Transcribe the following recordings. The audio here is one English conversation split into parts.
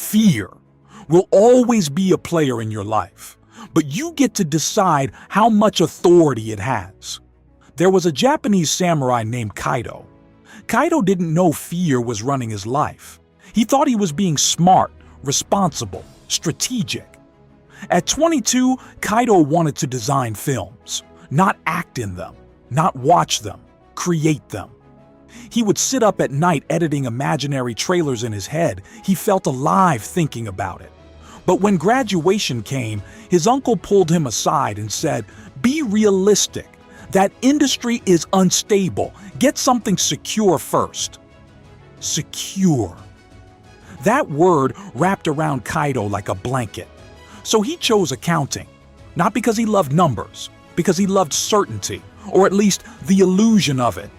Fear will always be a player in your life, but you get to decide how much authority it has. There was a Japanese samurai named Kaido. Kaido didn't know fear was running his life. He thought he was being smart, responsible, strategic. At 22, Kaido wanted to design films, not act in them, not watch them, create them. He would sit up at night editing imaginary trailers in his head. He felt alive thinking about it. But when graduation came, his uncle pulled him aside and said, "Be realistic. That industry is unstable. Get something secure first." Secure. That word wrapped around Kaido like a blanket. So he chose accounting, not because he loved numbers, because he loved certainty, or at least the illusion of it.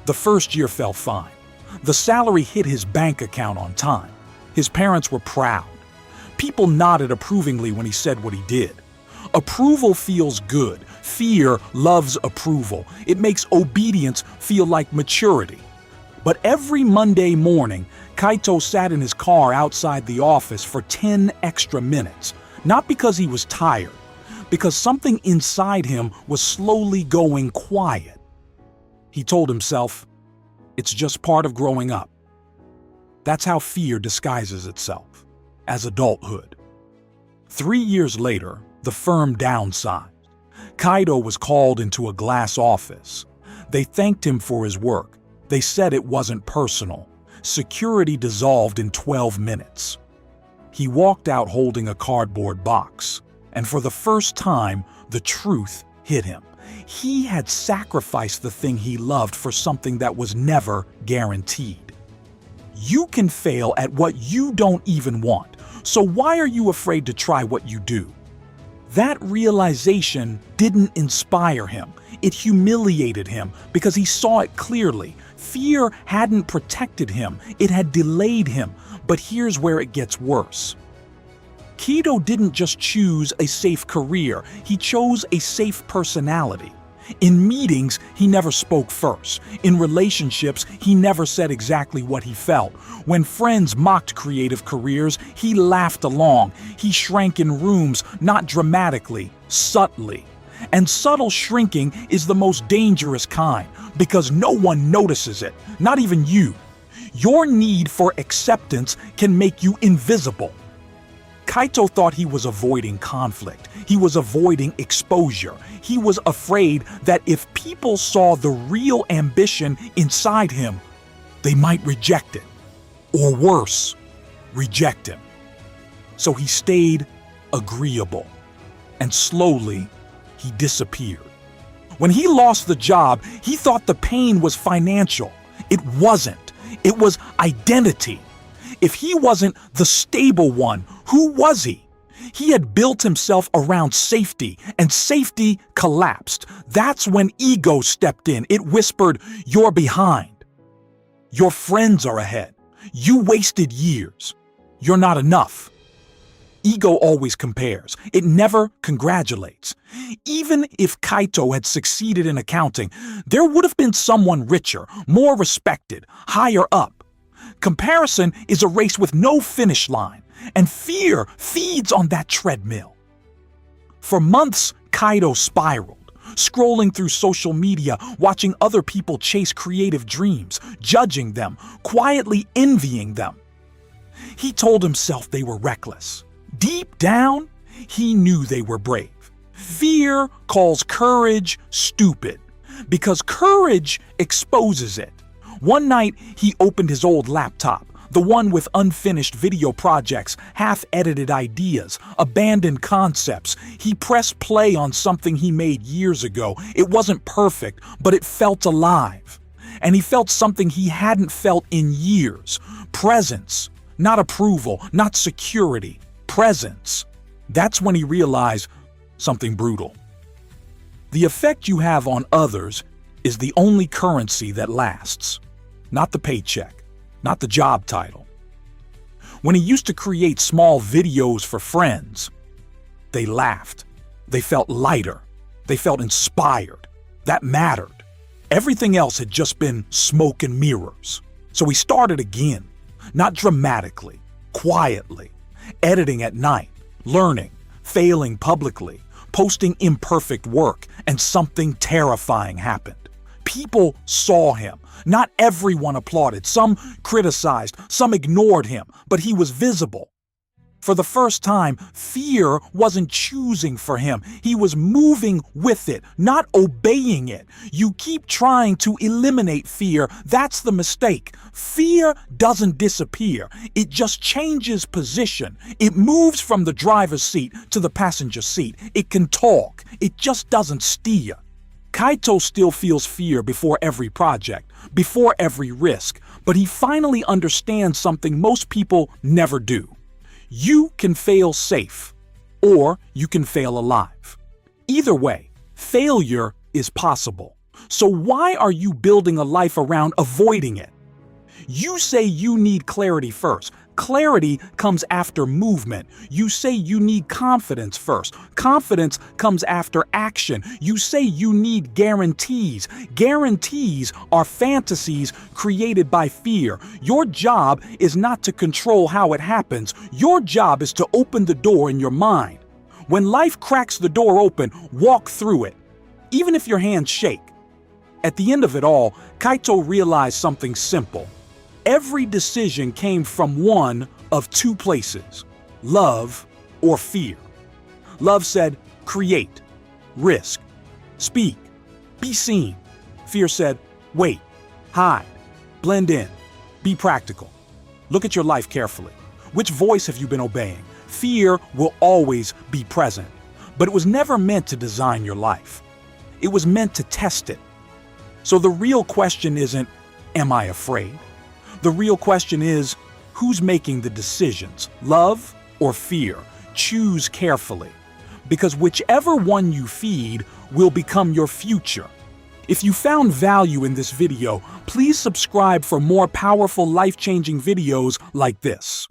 The first year felt fine. The salary hit his bank account on time. His parents were proud. People nodded approvingly when he said what he did. Approval feels good. Fear loves approval. It makes obedience feel like maturity. But every Monday morning, Kaito sat in his car outside the office for 10 extra minutes, not because he was tired, because something inside him was slowly going quiet. He told himself, it's just part of growing up. That's how fear disguises itself, as adulthood. 3 years later, the firm downsized. Kaido was called into a glass office. They thanked him for his work. They said it wasn't personal. Security dissolved in 12 minutes. He walked out holding a cardboard box, and for the first time, the truth hit him. He had sacrificed the thing he loved for something that was never guaranteed. You can fail at what you don't even want, so why are you afraid to try what you do? That realization didn't inspire him. It humiliated him because he saw it clearly. Fear hadn't protected him, it had delayed him. But here's where it gets worse. Kaido didn't just choose a safe career, he chose a safe personality. In meetings, he never spoke first. In relationships, he never said exactly what he felt. When friends mocked creative careers, he laughed along. He shrank in rooms, not dramatically, subtly. And subtle shrinking is the most dangerous kind, because no one notices it, not even you. Your need for acceptance can make you invisible. Kaito thought he was avoiding conflict. He was avoiding exposure. He was afraid that if people saw the real ambition inside him, they might reject it. Or worse, reject him. So he stayed agreeable. And slowly, he disappeared. When he lost the job, he thought the pain was financial. It wasn't. It was identity. If he wasn't the stable one, who was he? He had built himself around safety, and safety collapsed. That's when ego stepped in. It whispered, "You're behind. Your friends are ahead. You wasted years. You're not enough." Ego always compares. It never congratulates. Even if Kaito had succeeded in accounting, there would have been someone richer, more respected, higher up. Comparison is a race with no finish line, and fear feeds on that treadmill. For months, Kaito spiraled, scrolling through social media, watching other people chase creative dreams, judging them, quietly envying them. He told himself they were reckless. Deep down, he knew they were brave. Fear calls courage stupid, because courage exposes it. One night, he opened his old laptop, the one with unfinished video projects, half-edited ideas, abandoned concepts. He pressed play on something he made years ago. It wasn't perfect, but it felt alive. And he felt something he hadn't felt in years. Presence, not approval, not security. Presence. That's when he realized something brutal. The effect you have on others is the only currency that lasts. Not the paycheck, not the job title. When he used to create small videos for friends, they laughed. They felt lighter. They felt inspired. That mattered. Everything else had just been smoke and mirrors. So he started again, not dramatically, quietly, editing at night, learning, failing publicly, posting imperfect work, and something terrifying happened. People saw him. Not everyone applauded. Some criticized, some ignored him, but he was visible. For the first time, fear wasn't choosing for him. He was moving with it, not obeying it. You keep trying to eliminate fear. That's the mistake. Fear doesn't disappear. It just changes position. It moves from the driver's seat to the passenger seat. It can talk. It just doesn't steer. Kaito still feels fear before every project, before every risk, but he finally understands something most people never do. You can fail safe, or you can fail alive. Either way, failure is possible. So why are you building a life around avoiding it? You say you need clarity first. Clarity comes after movement. You say you need confidence first. Confidence comes after action. You say you need guarantees. Guarantees are fantasies created by fear. Your job is not to control how it happens. Your job is to open the door in your mind. When life cracks the door open, walk through it, even if your hands shake. At the end of it all, Kaito realized something simple. Every decision came from one of two places, love or fear. Love said, create, risk, speak, be seen. Fear said, wait, hide, blend in, be practical. Look at your life carefully. Which voice have you been obeying? Fear will always be present, but it was never meant to design your life. It was meant to test it. So the real question isn't, am I afraid? The real question is, who's making the decisions, love or fear? Choose carefully, because whichever one you feed will become your future. If you found value in this video, please subscribe for more powerful, life-changing videos like this.